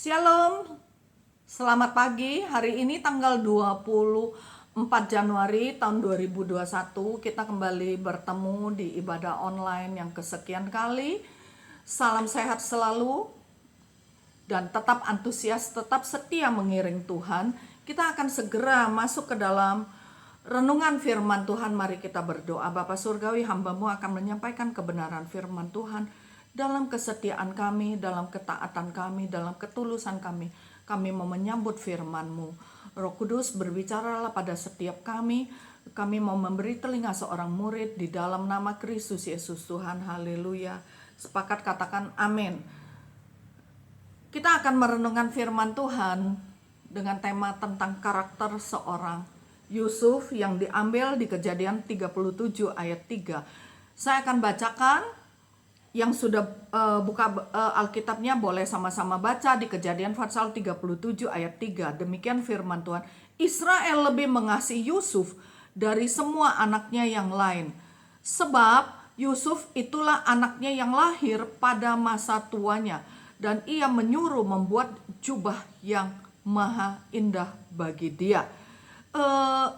Shalom, selamat pagi. Hari ini tanggal 24 Januari tahun 2021. Kita kembali bertemu di ibadah online yang kesekian kali. Salam sehat selalu dan tetap antusias, tetap setia mengiring Tuhan. Kita akan segera masuk ke dalam renungan firman Tuhan. Mari kita berdoa. Bapa Surgawi, hamba-Mu akan menyampaikan kebenaran firman Tuhan dalam kesetiaan kami, dalam ketaatan kami, dalam ketulusan kami. Kami mau menyambut firman-Mu. Roh Kudus, berbicaralah pada setiap kami. Kami mau memberi telinga seorang murid di dalam nama Kristus Yesus Tuhan. Haleluya. Sepakat katakan amin. Kita akan merenungkan firman Tuhan dengan tema tentang karakter seorang Yusuf yang diambil di Kejadian 37 ayat 3. Saya akan bacakan. Yang sudah buka Alkitabnya boleh sama-sama baca di Kejadian pasal 37 ayat 3. Demikian firman Tuhan. Israel lebih mengasihi Yusuf dari semua anaknya yang lain. Sebab Yusuf itulah anaknya yang lahir pada masa tuanya. Dan ia menyuruh membuat jubah yang maha indah bagi dia.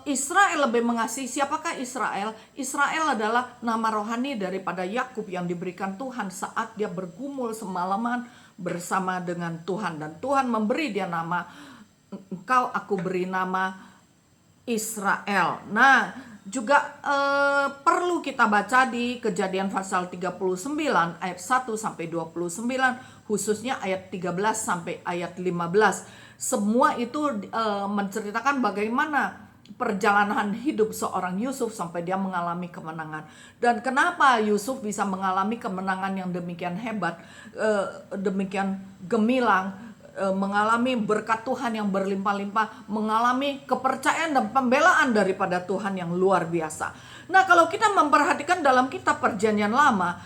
Israel lebih mengasihi. Siapakah Israel? Israel adalah nama rohani daripada Yakub yang diberikan Tuhan saat dia bergumul semalaman bersama dengan Tuhan, dan Tuhan memberi dia nama, engkau aku beri nama Israel. Nah, juga perlu kita baca di Kejadian pasal 39 ayat 1 sampai 29, khususnya ayat 13 sampai ayat 15. Semua itu menceritakan bagaimana perjalanan hidup seorang Yusuf sampai dia mengalami kemenangan. Dan kenapa Yusuf bisa mengalami kemenangan yang demikian hebat, demikian gemilang, mengalami berkat Tuhan yang berlimpah-limpah, mengalami kepercayaan dan pembelaan daripada Tuhan yang luar biasa. Nah, kalau kita memperhatikan dalam kitab Perjanjian Lama,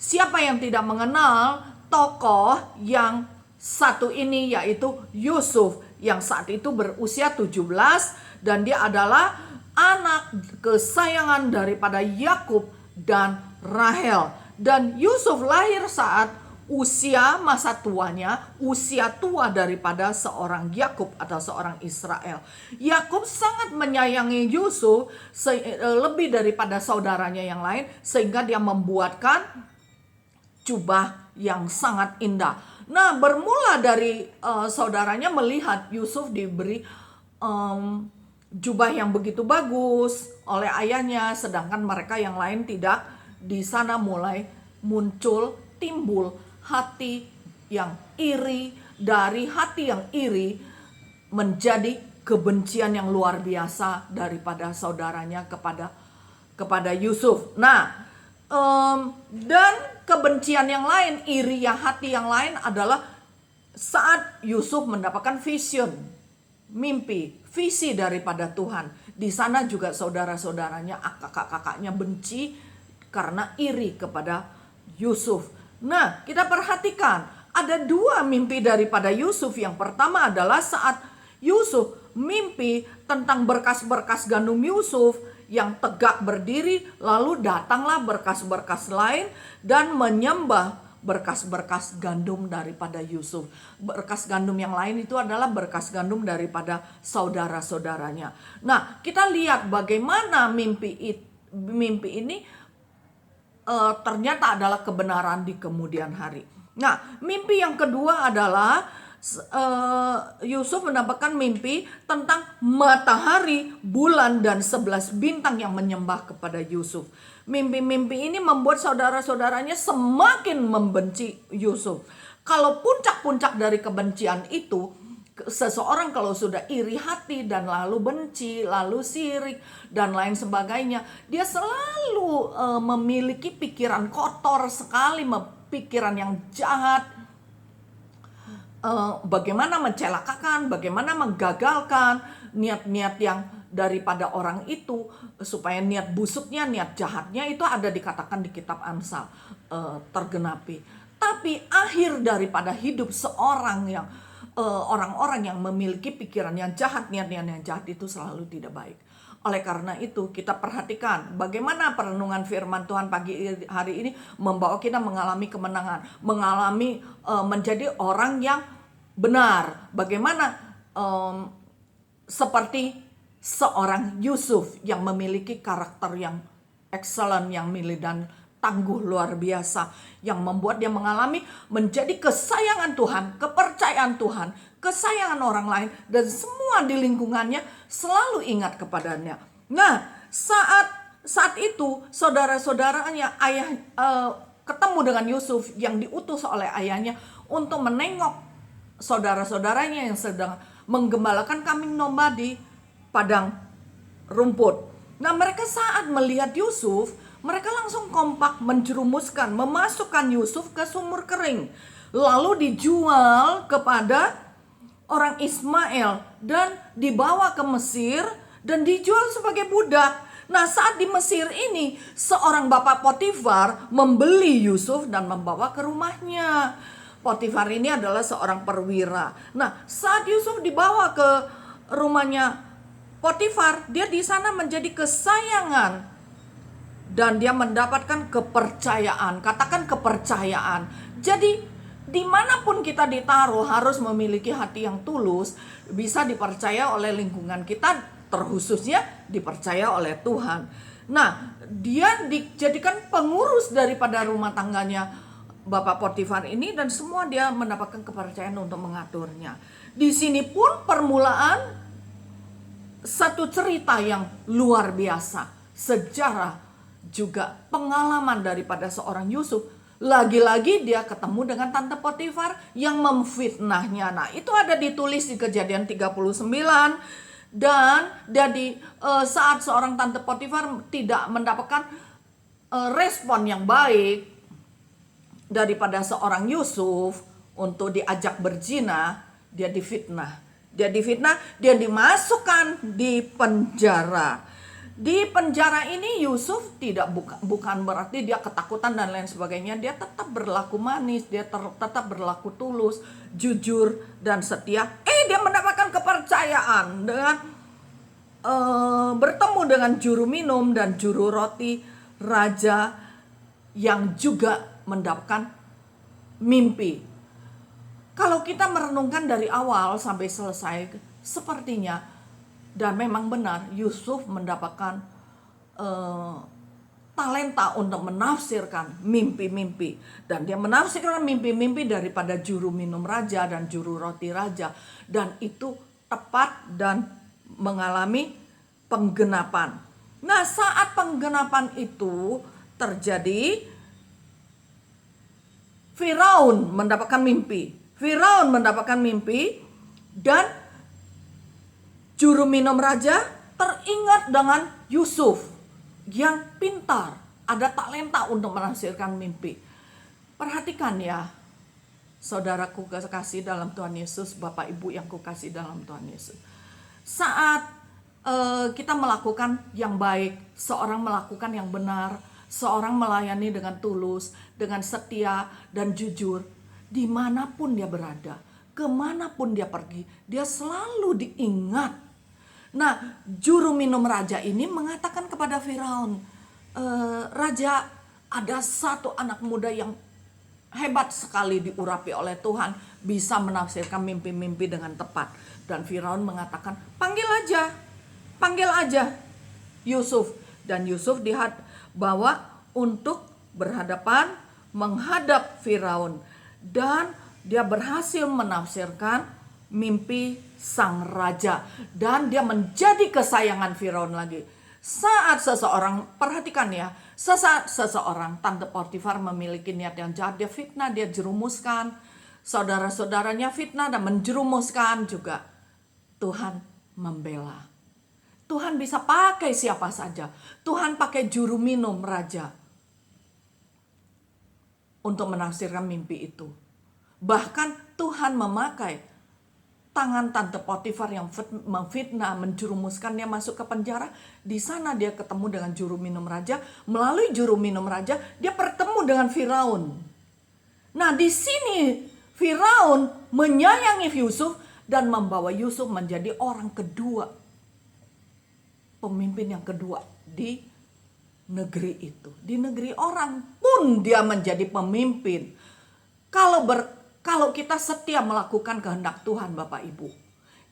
siapa yang tidak mengenal tokoh yang satu ini, yaitu Yusuf yang saat itu berusia 17 dan dia adalah anak kesayangan daripada Yakub dan Rahel. Dan Yusuf lahir saat usia masa tuanya, usia tua daripada seorang Yakub atau seorang Israel. Yakub sangat menyayangi Yusuf lebih daripada saudaranya yang lain, sehingga dia membuatkan jubah yang sangat indah. Nah, bermula dari saudaranya melihat Yusuf diberi jubah yang begitu bagus oleh ayahnya, sedangkan mereka yang lain tidak. Di sana mulai timbul hati yang iri. Dari hati yang iri menjadi kebencian yang luar biasa daripada saudaranya kepada Yusuf. Nah, dan kebencian yang lain, iri yang hati yang lain adalah saat Yusuf mendapatkan vision, mimpi, visi daripada Tuhan. Di sana juga saudara-saudaranya, kakak-kakaknya benci karena iri kepada Yusuf. Nah, kita perhatikan ada dua mimpi daripada Yusuf. Yang pertama adalah saat Yusuf mimpi tentang berkas-berkas gandum Yusuf yang tegak berdiri, lalu datanglah berkas-berkas lain dan menyembah berkas-berkas gandum daripada Yusuf. Berkas gandum yang lain itu adalah berkas gandum daripada saudara-saudaranya. Nah, kita lihat bagaimana mimpi ini ternyata adalah kebenaran di kemudian hari. Nah, mimpi yang kedua adalah Yusuf mendapatkan mimpi tentang matahari, bulan, dan 11 bintang yang menyembah kepada Yusuf. Mimpi-mimpi ini membuat saudara-saudaranya semakin membenci Yusuf. Kalau puncak-puncak dari kebencian itu, seseorang kalau sudah iri hati dan lalu benci, lalu sirik, dan lain sebagainya, dia selalu memiliki pikiran kotor sekali, pikiran yang jahat, bagaimana mencelakakan, bagaimana menggagalkan niat-niat yang daripada orang itu, supaya niat busuknya, niat jahatnya itu ada dikatakan di kitab Amsal tergenapi. Tapi akhir daripada hidup seorang yang orang-orang yang memiliki pikiran yang jahat, niat-niat yang jahat itu selalu tidak baik. Oleh karena itu kita perhatikan bagaimana perenungan firman Tuhan pagi hari ini membawa kita mengalami kemenangan, mengalami menjadi orang yang benar. Bagaimana seperti seorang Yusuf yang memiliki karakter yang excellent, yang milih dan tangguh luar biasa, yang membuat dia menjadi kesayangan Tuhan, kepercayaan Tuhan, kesayangan orang lain, dan semua di lingkungannya selalu ingat kepadanya. Nah, saat itu saudara-saudaranya ketemu dengan Yusuf yang diutus oleh ayahnya untuk menengok saudara-saudaranya yang sedang menggembalakan kambing domba di padang rumput. Nah, mereka saat melihat Yusuf, mereka langsung kompak menjerumuskan, memasukkan Yusuf ke sumur kering, lalu dijual kepada orang Ismail dan dibawa ke Mesir dan dijual sebagai budak. Nah, saat di Mesir ini, seorang bapak Potifar membeli Yusuf dan membawa ke rumahnya. Potifar ini adalah seorang perwira. Nah, saat Yusuf dibawa ke rumahnya Potifar, dia di sana menjadi kesayangan dan dia mendapatkan kepercayaan. Katakan kepercayaan. Jadi dimanapun kita ditaruh harus memiliki hati yang tulus, bisa dipercaya oleh lingkungan kita, terkhususnya dipercaya oleh Tuhan. Nah, dia dijadikan pengurus daripada rumah tangganya Bapak Potifar ini, dan semua dia mendapatkan kepercayaan untuk mengaturnya. Di sini pun permulaan satu cerita yang luar biasa, sejarah juga pengalaman daripada seorang Yusuf. Lagi-lagi dia ketemu dengan tante Potifar yang memfitnahnya. Nah, itu ada ditulis di Kejadian 39. Dan jadi saat seorang tante Potifar tidak mendapatkan respon yang baik daripada seorang Yusuf untuk diajak berzina, dia difitnah. Dia dimasukkan di penjara. Di penjara ini Yusuf bukan berarti dia ketakutan dan lain sebagainya. Dia tetap berlaku manis, dia tetap berlaku tulus, jujur dan setia. Dia mendapatkan kepercayaan dengan bertemu dengan juru minum dan juru roti raja yang juga mendapatkan mimpi. Kalau kita merenungkan dari awal sampai selesai, sepertinya dan memang benar Yusuf mendapatkan talenta untuk menafsirkan mimpi-mimpi. Dan dia menafsirkan mimpi-mimpi daripada juru minum raja dan juru roti raja. Dan itu tepat dan mengalami penggenapan. Nah, saat penggenapan itu terjadi, Firaun mendapatkan mimpi. Dan juru minum raja teringat dengan Yusuf yang pintar, ada talenta untuk menafsirkan mimpi. Perhatikan ya, saudaraku kekasih dalam Tuhan Yesus, Bapak Ibu yang kukasih dalam Tuhan Yesus. Saat kita melakukan yang baik, seorang melakukan yang benar, seorang melayani dengan tulus, dengan setia dan jujur, dimanapun dia berada, kemanapun dia pergi, dia selalu diingat. Nah, juru minum raja ini mengatakan kepada Firaun, Raja, ada satu anak muda yang hebat sekali diurapi oleh Tuhan, bisa menafsirkan mimpi-mimpi dengan tepat. Dan Firaun mengatakan, panggil aja Yusuf. Dan Yusuf dibawa untuk berhadapan menghadap Firaun. Dan dia berhasil menafsirkan mimpi sang raja. Dan dia menjadi kesayangan Firaun lagi. Saat seseorang, perhatikan ya, saat seseorang, tante Potifar memiliki niat yang jahat, dia fitnah, dia jerumuskan. Saudara-saudaranya fitnah dan menjerumuskan juga. Tuhan membela. Tuhan bisa pakai siapa saja. Tuhan pakai juru minum raja untuk menafsirkan mimpi itu. Bahkan Tuhan memakai tangan tante Potifar yang memfitnah, menjerumuskan dia masuk ke penjara. Di sana dia ketemu dengan juru minum raja. Melalui juru minum raja, dia bertemu dengan Firaun. Nah, di sini Firaun menyayangi Yusuf dan membawa Yusuf menjadi orang kedua, pemimpin yang kedua di negeri itu. Di negeri orang pun dia menjadi pemimpin. Kalau Kalau kita setia melakukan kehendak Tuhan Bapak Ibu,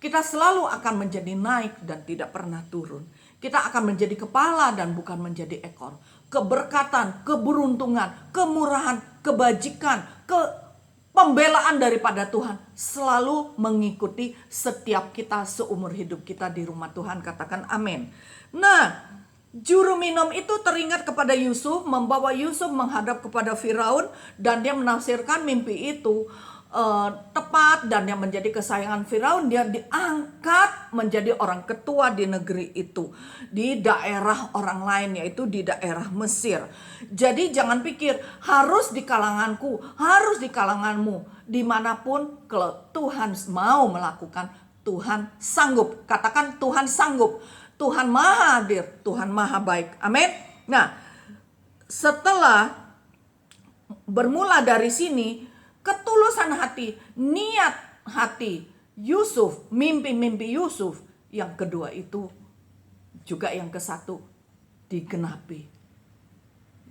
kita selalu akan menjadi naik dan tidak pernah turun. Kita akan menjadi kepala dan bukan menjadi ekor. Keberkatan, keberuntungan, kemurahan, kebajikan, pembelaan daripada Tuhan selalu mengikuti setiap kita seumur hidup kita di rumah Tuhan. Katakan amin. Nah, juru minum itu teringat kepada Yusuf, membawa Yusuf menghadap kepada Firaun, dan dia menafsirkan mimpi itu tepat, dan yang menjadi kesayangan Firaun, dia diangkat menjadi orang ketua di negeri itu, di daerah orang lain, yaitu di daerah Mesir. Jadi jangan pikir harus di kalanganku, harus di kalanganmu, dimanapun kalau Tuhan mau melakukan, Tuhan sanggup. Katakan Tuhan sanggup. Tuhan maha hadir, Tuhan maha baik. Amin. Nah, setelah bermula dari sini, ketulusan hati, niat hati Yusuf, mimpi-mimpi Yusuf, yang kedua itu juga yang kesatu digenapi,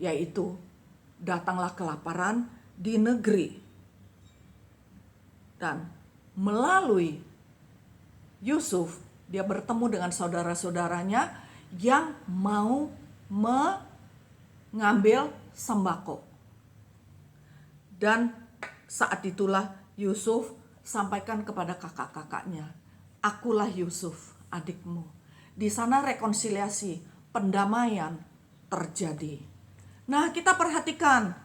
yaitu datanglah kelaparan di negeri, dan melalui Yusuf dia bertemu dengan saudara-saudaranya yang mau mengambil sembako. Dan saat itulah Yusuf sampaikan kepada kakak-kakaknya, "Akulah Yusuf, adikmu." Di sana rekonsiliasi, pendamaian terjadi. Nah, kita perhatikan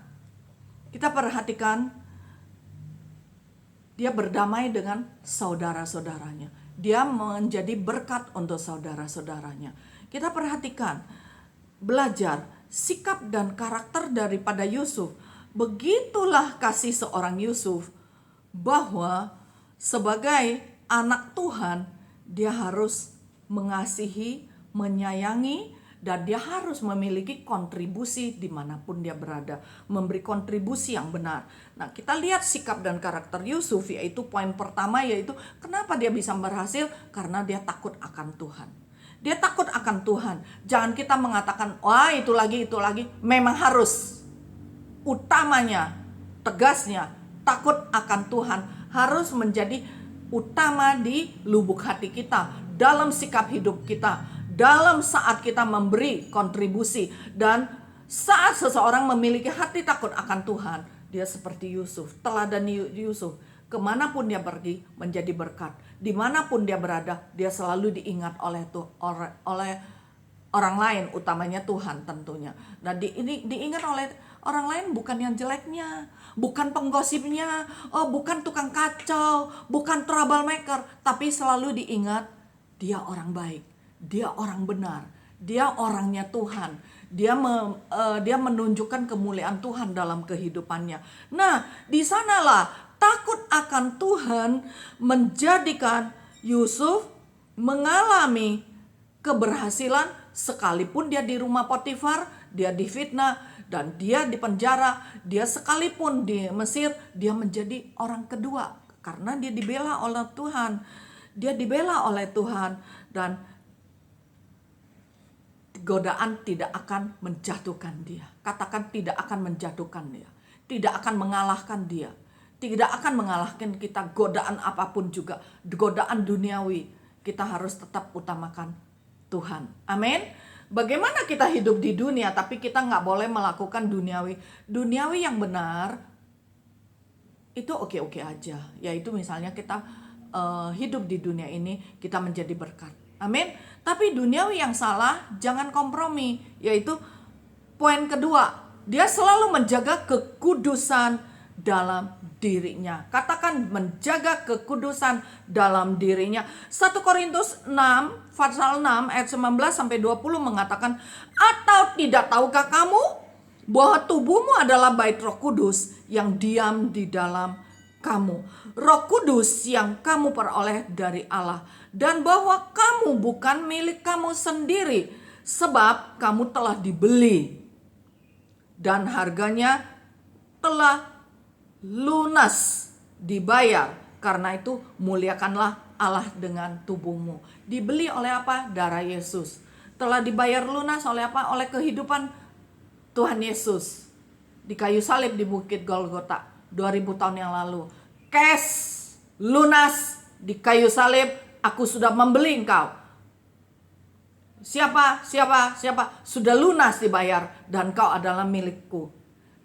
dia berdamai dengan saudara-saudaranya. Dia menjadi berkat untuk saudara-saudaranya. Kita perhatikan, belajar sikap dan karakter daripada Yusuf. Begitulah kasih seorang Yusuf, bahwa sebagai anak Tuhan, dia harus mengasihi, menyayangi, dan dia harus memiliki kontribusi dimanapun dia berada, memberi kontribusi yang benar. Nah, kita lihat sikap dan karakter Yusuf, yaitu poin pertama, yaitu kenapa dia bisa berhasil, karena dia takut akan Tuhan. Dia takut akan Tuhan. Jangan kita mengatakan, wah itu lagi, memang harus. Utamanya, tegasnya, takut akan Tuhan harus menjadi utama di lubuk hati kita, dalam sikap hidup kita, dalam saat kita memberi kontribusi. Dan saat seseorang memiliki hati takut akan Tuhan, dia seperti Yusuf, teladan Yusuf. Kemanapun dia pergi menjadi berkat. Dimanapun dia berada, dia selalu diingat oleh orang lain, utamanya Tuhan tentunya. Dan diingat oleh orang lain bukan yang jeleknya, bukan penggosipnya, bukan tukang kacau, bukan troublemaker, tapi selalu diingat dia orang baik, dia orang benar, dia orangnya Tuhan. Dia menunjukkan kemuliaan Tuhan dalam kehidupannya. Nah, di sanalah takut akan Tuhan menjadikan Yusuf mengalami keberhasilan, sekalipun dia di rumah Potifar, dia difitnah, dan dia di penjara. Dia sekalipun di Mesir, dia menjadi orang kedua karena dia dibela oleh Tuhan. Dia dibela oleh Tuhan, dan godaan tidak akan menjatuhkan dia. Katakan tidak akan menjatuhkan dia. Tidak akan mengalahkan dia. Tidak akan mengalahkan kita, godaan apapun juga. Godaan duniawi, kita harus tetap utamakan Tuhan. Amin. Bagaimana kita hidup di dunia tapi kita gak boleh melakukan duniawi. Duniawi yang benar itu oke-oke aja. Yaitu misalnya kita hidup di dunia ini, kita menjadi berkat. Amin. Tapi duniawi yang salah, jangan kompromi. Yaitu poin kedua, dia selalu menjaga kekudusan dalam dirinya. Katakan menjaga kekudusan dalam dirinya. 1 Korintus 6 pasal 6 ayat 19 sampai 20 mengatakan, "Atau tidak tahukah kamu bahwa tubuhmu adalah bait Roh Kudus yang diam di dalam kamu, Roh Kudus yang kamu peroleh dari Allah, dan bahwa kamu bukan milik kamu sendiri, sebab kamu telah dibeli dan harganya telah lunas dibayar. Karena itu muliakanlah Allah dengan tubuhmu." Dibeli oleh apa? Darah Yesus. Telah dibayar lunas oleh apa? Oleh kehidupan Tuhan Yesus di kayu salib di Bukit Golgota 2000 tahun yang lalu. cash, lunas di kayu salib, aku sudah membeli engkau. Siapa? Sudah lunas dibayar dan kau adalah milikku.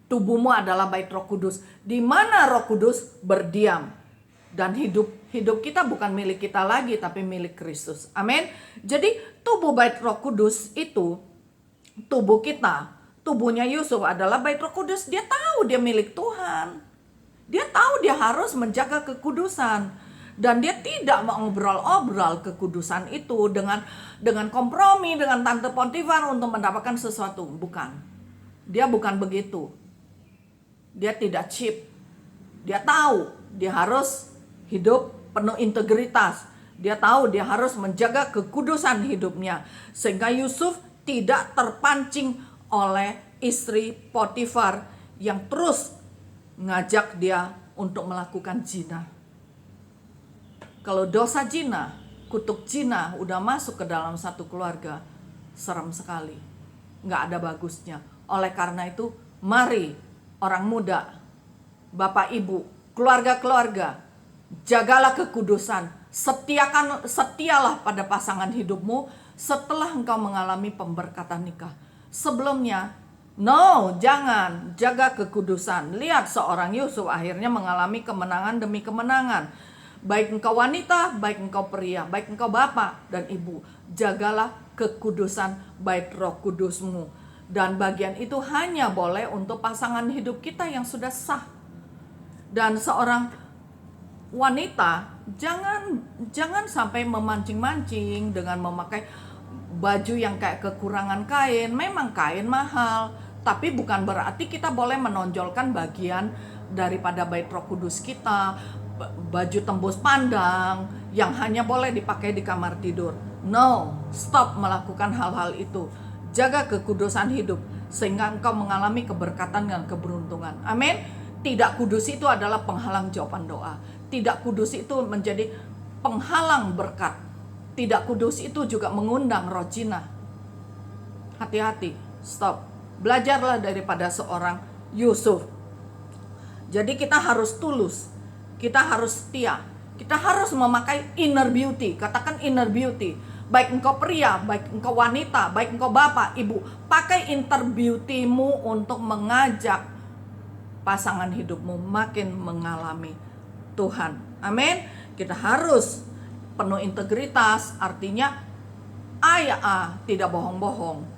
Tubuhmu adalah bait Roh Kudus, di mana Roh Kudus berdiam. Dan hidup kita bukan milik kita lagi, tapi milik Kristus. Amin. Jadi tubuh bait Roh Kudus itu, tubuh kita, tubuhnya Yusuf adalah bait Roh Kudus. Dia tahu dia milik Tuhan. Dia tahu dia harus menjaga kekudusan. Dan dia tidak mengobrol-obrol kekudusan itu dengan kompromi dengan Tante Potifar untuk mendapatkan sesuatu. Bukan. Dia bukan begitu. Dia tidak cheap. Dia tahu dia harus hidup penuh integritas. Dia tahu dia harus menjaga kekudusan hidupnya. Sehingga Yusuf tidak terpancing oleh istri Potifar yang terus ngajak dia untuk melakukan zina. Kalau dosa zina, kutuk zina udah masuk ke dalam satu keluarga, serem sekali. Nggak ada bagusnya. Oleh karena itu, mari orang muda, bapak ibu, keluarga-keluarga, jagalah kekudusan. Setialah pada pasangan hidupmu setelah engkau mengalami pemberkatan nikah. Sebelumnya, jangan. Jaga kekudusan. Lihat seorang Yusuf akhirnya mengalami kemenangan demi kemenangan. Baik engkau wanita, baik engkau pria, baik engkau bapak dan ibu, jagalah kekudusan bait Roh Kudusmu. Dan bagian itu hanya boleh untuk pasangan hidup kita yang sudah sah. Dan seorang wanita jangan sampai memancing-mancing dengan memakai baju yang kayak kekurangan kain. Memang kain mahal, tapi bukan berarti kita boleh menonjolkan bagian daripada bait Roh Kudus kita, baju tembus pandang yang hanya boleh dipakai di kamar tidur. Stop melakukan hal-hal itu. Jaga kekudusan hidup sehingga engkau mengalami keberkatan dan keberuntungan. Amin. Tidak kudus itu adalah penghalang jawaban doa. Tidak kudus itu menjadi penghalang berkat. Tidak kudus itu juga mengundang roh zina. Hati-hati, stop. Belajarlah daripada seorang Yusuf. Jadi kita harus tulus, kita harus setia, kita harus memakai inner beauty. Katakan inner beauty. Baik engkau pria, baik engkau wanita, baik engkau bapak, ibu, pakai inner beauty-mu untuk mengajak pasangan hidupmu makin mengalami Tuhan. Amin. Kita harus penuh integritas, artinya tidak bohong-bohong,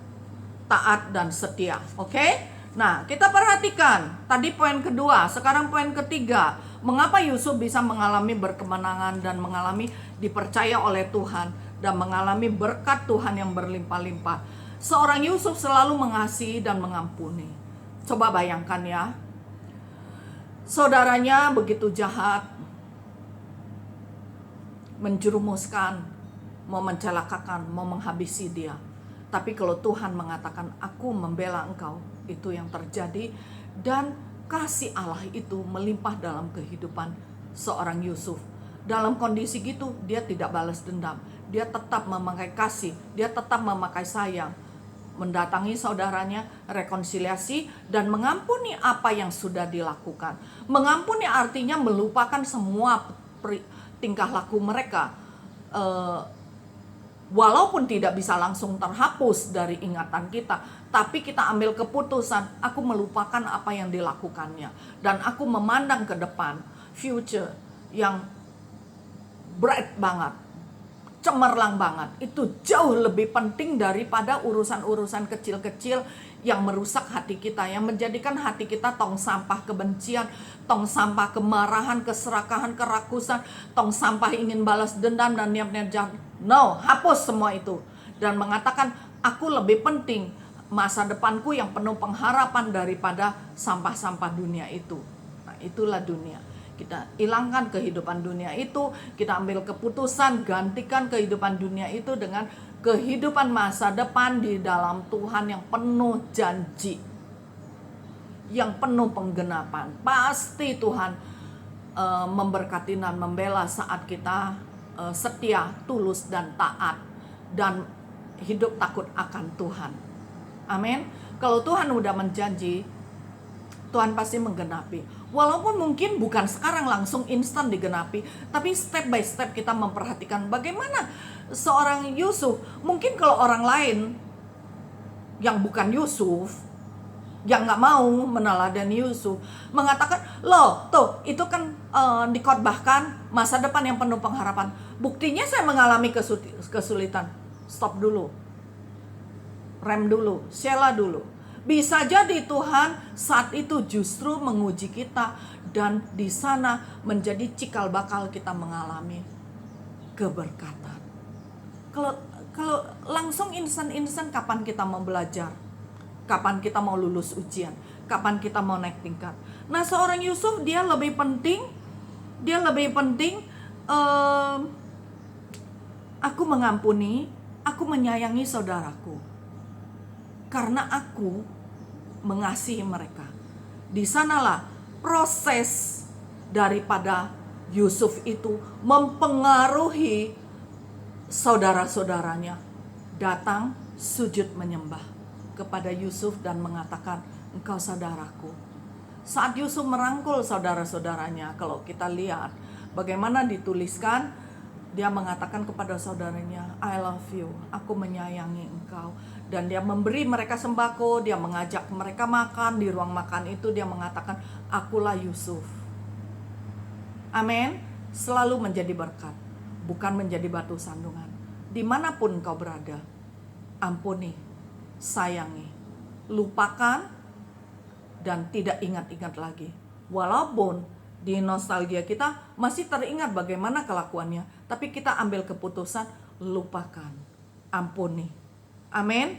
taat dan setia. Oke? Nah, kita perhatikan tadi poin kedua, sekarang poin ketiga. Mengapa Yusuf bisa mengalami berkemenangan dan mengalami dipercaya oleh Tuhan dan mengalami berkat Tuhan yang berlimpah-limpah? Seorang Yusuf selalu mengasihi dan mengampuni. Coba bayangkan ya, saudaranya begitu jahat, menjerumuskan, mau mencelakakan, mau menghabisi dia. Tapi kalau Tuhan mengatakan, aku membela engkau, itu yang terjadi. Dan kasih Allah itu melimpah dalam kehidupan seorang Yusuf. Dalam kondisi gitu, dia tidak balas dendam. Dia tetap memakai kasih, dia tetap memakai sayang. Mendatangi saudaranya, rekonsiliasi, dan mengampuni apa yang sudah dilakukan. Mengampuni artinya melupakan semua tingkah laku mereka. Walaupun tidak bisa langsung terhapus dari ingatan kita, tapi kita ambil keputusan, aku melupakan apa yang dilakukannya. Dan aku memandang ke depan, future yang bright banget, cemerlang banget. Itu jauh lebih penting daripada urusan-urusan kecil-kecil yang merusak hati kita, yang menjadikan hati kita tong sampah kebencian, tong sampah kemarahan, keserakahan, kerakusan, tong sampah ingin balas dendam dan niat-niat jahat. Hapus semua itu dan mengatakan aku lebih penting masa depanku yang penuh pengharapan daripada sampah-sampah dunia itu. Nah, itulah dunia. Kita hilangkan kehidupan dunia itu, kita ambil keputusan gantikan kehidupan dunia itu dengan kehidupan masa depan di dalam Tuhan yang penuh janji, yang penuh penggenapan. Pasti Tuhan memberkati dan membela saat kita setia, tulus dan taat dan hidup takut akan Tuhan. Amin. Kalau Tuhan udah menjanji, Tuhan pasti menggenapi. Walaupun mungkin bukan sekarang langsung instan digenapi, tapi step by step kita memperhatikan bagaimana seorang Yusuf. Mungkin kalau orang lain yang bukan Yusuf, yang nggak mau meneladani Yusuf, mengatakan, loh tuh itu kan dikhotbahkan masa depan yang penuh pengharapan. Buktinya saya mengalami kesulitan. Stop dulu, rem dulu, Sheila dulu. Bisa jadi Tuhan saat itu justru menguji kita, dan di sana menjadi cikal bakal kita mengalami keberkatan. Kalau langsung instan kapan kita mau belajar? Kapan kita mau lulus ujian? Kapan kita mau naik tingkat? Nah, seorang Yusuf dia lebih penting aku mengampuni, aku menyayangi saudaraku. Karena aku mengasihi mereka. Di sanalah proses daripada Yusuf itu mempengaruhi saudara-saudaranya. Datang sujud menyembah kepada Yusuf dan mengatakan, engkau saudaraku. Saat Yusuf merangkul saudara-saudaranya, kalau kita lihat bagaimana dituliskan, dia mengatakan kepada saudaranya, I love you, aku menyayangi engkau. Dan dia memberi mereka sembako, dia mengajak mereka makan. Di ruang makan itu dia mengatakan, akulah Yusuf. Amin. Selalu menjadi berkat, bukan menjadi batu sandungan. Dimanapun kau berada, ampuni, sayangi, lupakan, dan tidak ingat-ingat lagi. Walaupun di nostalgia kita masih teringat bagaimana kelakuannya, tapi kita ambil keputusan, lupakan, ampuni. Amin.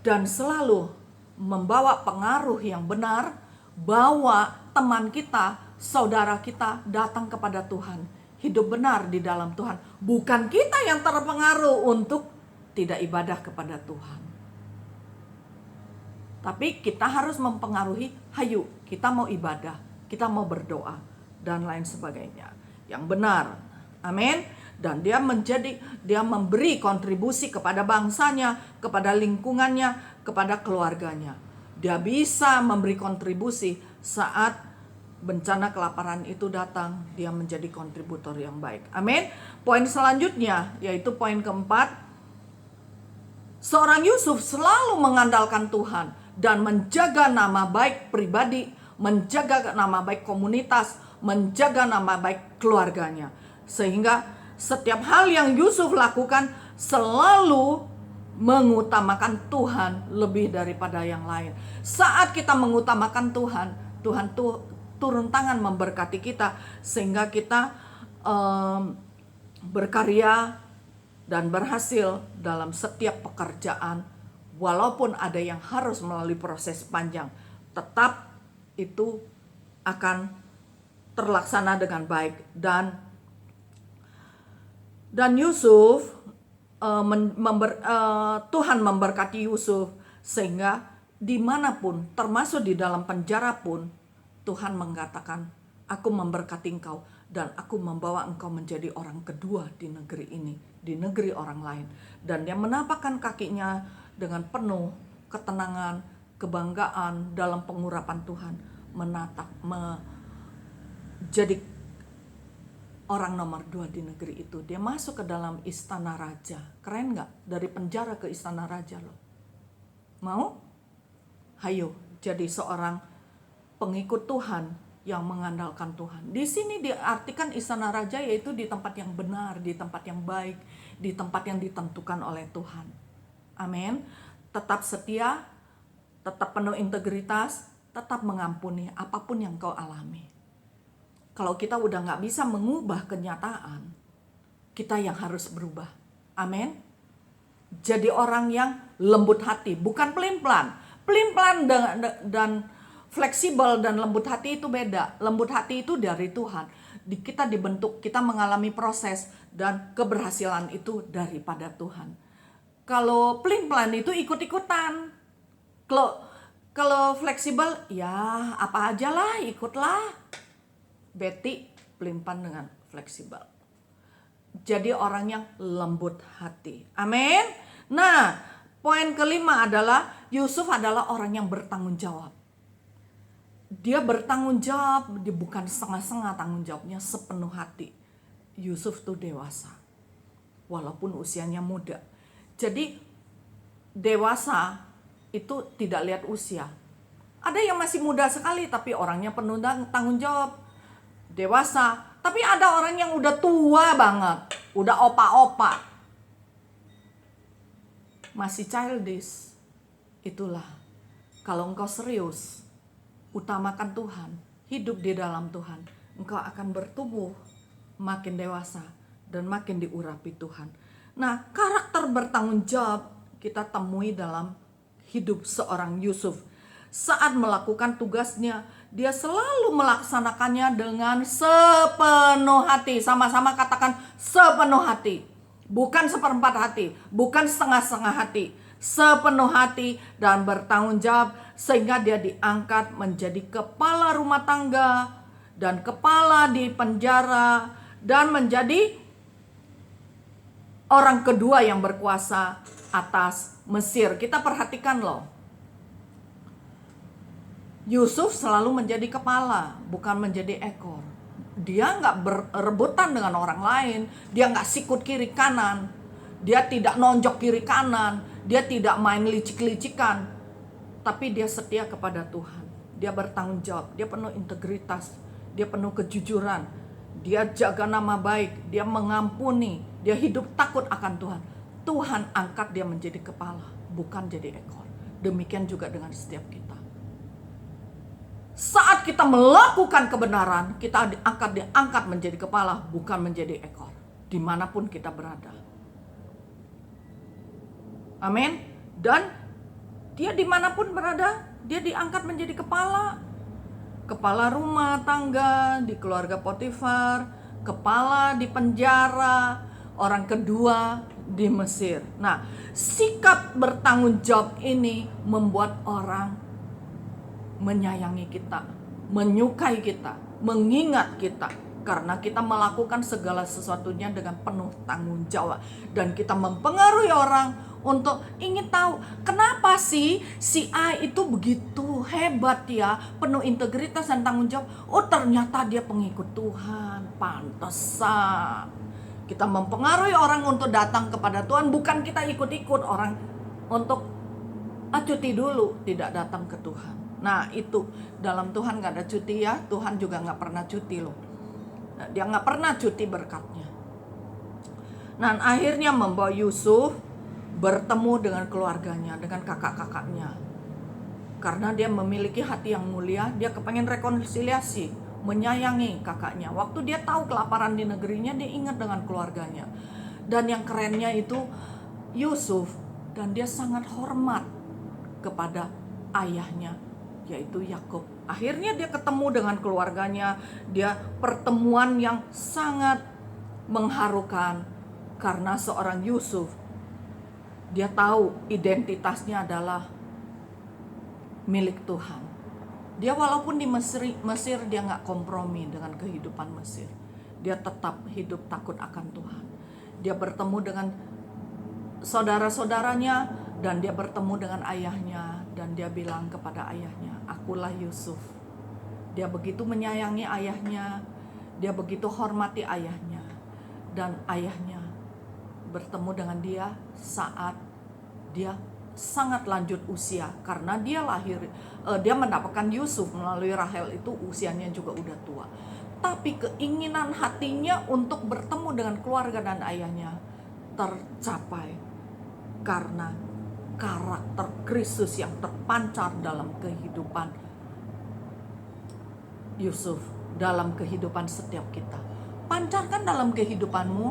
Dan selalu membawa pengaruh yang benar, bawa teman kita, saudara kita datang kepada Tuhan, hidup benar di dalam Tuhan. Bukan kita yang terpengaruh untuk tidak ibadah kepada Tuhan, tapi kita harus mempengaruhi, hayu kita mau ibadah, kita mau berdoa, dan lain sebagainya yang benar. Amin. Dan dia memberi kontribusi kepada bangsanya, kepada lingkungannya, kepada keluarganya. Dia bisa memberi kontribusi saat bencana kelaparan itu datang, dia menjadi kontributor yang baik. Amin. Poin selanjutnya yaitu poin keempat, seorang Yusuf selalu mengandalkan Tuhan dan menjaga nama baik pribadi, menjaga nama baik komunitas, menjaga nama baik keluarganya. Sehingga setiap hal yang Yusuf lakukan selalu mengutamakan Tuhan lebih daripada yang lain. Saat kita mengutamakan Tuhan, Tuhan turun tangan memberkati kita, sehingga kita berkarya dan berhasil dalam setiap pekerjaan. Walaupun ada yang harus melalui proses panjang, tetap itu akan terlaksana dengan baik. Dan Yusuf, Tuhan memberkati Yusuf, sehingga dimanapun, termasuk di dalam penjara pun, Tuhan mengatakan, aku memberkati engkau dan aku membawa engkau menjadi orang kedua di negeri ini, di negeri orang lain. Dan dia menapakkan kakinya dengan penuh ketenangan, kebanggaan dalam pengurapan Tuhan, jadi orang nomor 2 di negeri itu. Dia masuk ke dalam istana raja. Keren gak? Dari penjara ke istana raja loh. Mau? Hayo jadi seorang pengikut Tuhan yang mengandalkan Tuhan. Di sini diartikan istana raja yaitu di tempat yang benar, di tempat yang baik, di tempat yang ditentukan oleh Tuhan. Amin. Tetap setia, tetap penuh integritas, tetap mengampuni apapun yang kau alami. Kalau kita udah gak bisa mengubah kenyataan, kita yang harus berubah. Amin. Jadi orang yang lembut hati, bukan pelin-pelan. Pelin-pelan dan fleksibel dan lembut hati itu beda. Lembut hati itu dari Tuhan. Kita dibentuk, kita mengalami proses, dan keberhasilan itu daripada Tuhan. Kalau pelin-pelan itu ikut-ikutan. Kalau fleksibel, ya apa aja lah, ikutlah. Betty pelimpan dengan fleksibel. Jadi orang yang lembut hati. Amin. Nah, poin kelima adalah Yusuf adalah orang yang bertanggung jawab. Dia bertanggung jawab, dia bukan setengah-setengah tanggung jawabnya, sepenuh hati. Yusuf tuh dewasa, walaupun usianya muda. Jadi dewasa itu tidak lihat usia. Ada yang masih muda sekali tapi orangnya penuh tanggung jawab, dewasa. Tapi ada orang yang udah tua banget, udah opa-opa, masih childish. Itulah, kalau engkau serius, utamakan Tuhan, hidup di dalam Tuhan, engkau akan bertumbuh makin dewasa dan makin diurapi Tuhan. Nah, karakter bertanggung jawab kita temui dalam hidup seorang Yusuf. Saat melakukan tugasnya, dia selalu melaksanakannya dengan sepenuh hati. Sama-sama katakan sepenuh hati. Bukan seperempat hati, bukan setengah-setengah hati. Sepenuh hati dan bertanggung jawab, sehingga dia diangkat menjadi kepala rumah tangga dan kepala di penjara dan menjadi orang kedua yang berkuasa atas Mesir. Kita perhatikan loh, Yusuf selalu menjadi kepala, bukan menjadi ekor. Dia nggak berebutan dengan orang lain, dia nggak sikut kiri kanan, dia tidak nonjok kiri kanan, dia tidak main licik-licikan, tapi dia setia kepada Tuhan. Dia bertanggung jawab, dia penuh integritas, dia penuh kejujuran, dia jaga nama baik, dia mengampuni, dia hidup takut akan Tuhan. Tuhan angkat dia menjadi kepala, bukan jadi ekor. Demikian juga dengan setiap kita. Saat kita melakukan kebenaran, kita diangkat menjadi kepala, bukan menjadi ekor, dimanapun kita berada. Amin. Dan dia dimanapun berada, dia diangkat menjadi kepala. Kepala rumah tangga di keluarga Potifar, kepala di penjara, orang kedua di Mesir. Nah, sikap bertanggung jawab ini membuat orang menyayangi kita, menyukai kita, mengingat kita, karena kita melakukan segala sesuatunya dengan penuh tanggung jawab. Dan kita mempengaruhi orang untuk ingin tahu, kenapa sih si A itu begitu hebat ya, penuh integritas dan tanggung jawab. Oh, ternyata dia pengikut Tuhan, pantesan. Kita mempengaruhi orang untuk datang kepada Tuhan, bukan kita ikut-ikut orang untuk cuti dulu, tidak datang ke Tuhan. Nah, itu dalam Tuhan gak ada cuti ya. Tuhan juga gak pernah cuti loh. Dia gak pernah cuti berkatnya. Nah, akhirnya membawa Yusuf bertemu dengan keluarganya, dengan kakak-kakaknya. Karena dia memiliki hati yang mulia, dia kepengen rekonsiliasi, menyayangi kakaknya. Waktu dia tahu kelaparan di negerinya, dia ingat dengan keluarganya. Dan yang kerennya itu Yusuf, dan dia sangat hormat kepada ayahnya, yaitu Yakub. Akhirnya dia ketemu dengan keluarganya. Dia pertemuan yang sangat mengharukan, karena seorang Yusuf, dia tahu identitasnya adalah milik Tuhan. Dia walaupun di Mesir dia gak kompromi dengan kehidupan Mesir. Dia tetap hidup takut akan Tuhan. Dia bertemu dengan saudara-saudaranya, dan dia bertemu dengan ayahnya, dan dia bilang kepada ayahnya, akulah Yusuf. Dia begitu menyayangi ayahnya, dia begitu hormati ayahnya, dan ayahnya bertemu dengan dia saat dia sangat lanjut usia, karena dia mendapatkan Yusuf melalui Rahel, itu usianya juga udah tua. Tapi keinginan hatinya untuk bertemu dengan keluarga dan ayahnya tercapai karena karakter Kristus yang terpancar dalam kehidupan Yusuf, dalam kehidupan setiap kita. Pancarkan dalam kehidupanmu,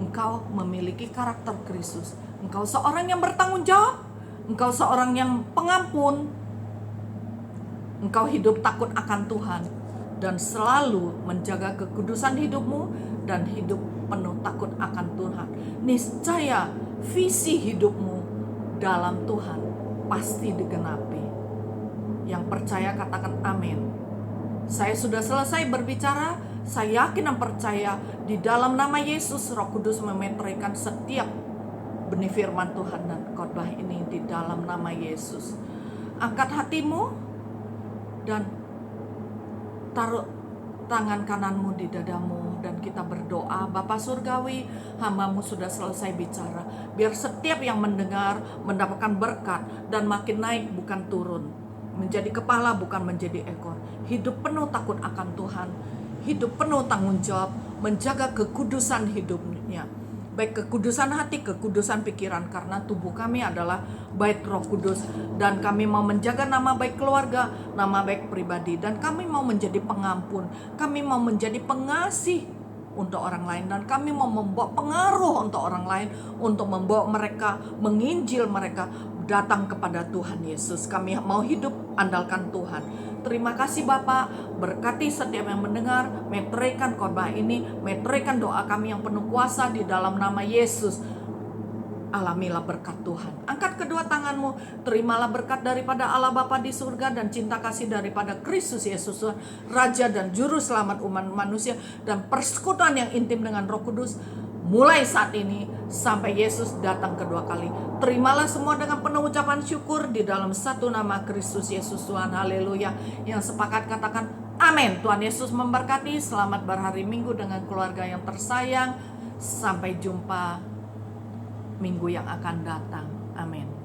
engkau memiliki karakter Kristus. Engkau seorang yang bertanggung jawab, engkau seorang yang pengampun, engkau hidup takut akan Tuhan, dan selalu menjaga kekudusan hidupmu dan hidup penuh takut akan Tuhan. Niscaya visi hidupmu dalam Tuhan pasti digenapi. Yang percaya katakan amin. Saya sudah selesai berbicara. Saya yakin dan percaya di dalam nama Yesus, Roh Kudus memeteraikan setiap benih firman Tuhan dan khotbah ini di dalam nama Yesus. Angkat hatimu dan taruh tangan kananmu di dadamu dan kita berdoa. Bapa Surgawi, hamba-Mu sudah selesai bicara. Biar setiap yang mendengar mendapatkan berkat dan makin naik bukan turun. Menjadi kepala bukan menjadi ekor. Hidup penuh takut akan Tuhan. Hidup penuh tanggung jawab menjaga kekudusan hidupnya. Baik kekudusan hati, kekudusan pikiran, karena tubuh kami adalah bait Roh Kudus, dan kami mau menjaga nama baik keluarga, nama baik pribadi, dan kami mau menjadi pengampun, kami mau menjadi pengasih untuk orang lain, dan kami mau membawa pengaruh untuk orang lain, untuk membawa mereka, menginjil mereka datang kepada Tuhan Yesus. Kami mau hidup andalkan Tuhan. Terima kasih Bapak, berkati setiap yang mendengar, meteraikan khotbah ini, meteraikan doa kami yang penuh kuasa di dalam nama Yesus. Alamilah berkat Tuhan. Angkat kedua tanganmu, terimalah berkat daripada Allah Bapa di surga dan cinta kasih daripada Kristus Yesus, Raja dan Juru Selamat umat manusia, dan persekutuan yang intim dengan Roh Kudus mulai saat ini sampai Yesus datang kedua kali. Terimalah semua dengan penuh ucapan syukur di dalam satu nama Kristus Yesus Tuhan. Haleluya. Yang sepakat katakan amin. Tuhan Yesus memberkati. Selamat berhari Minggu dengan keluarga yang tersayang. Sampai jumpa minggu yang akan datang. Amin.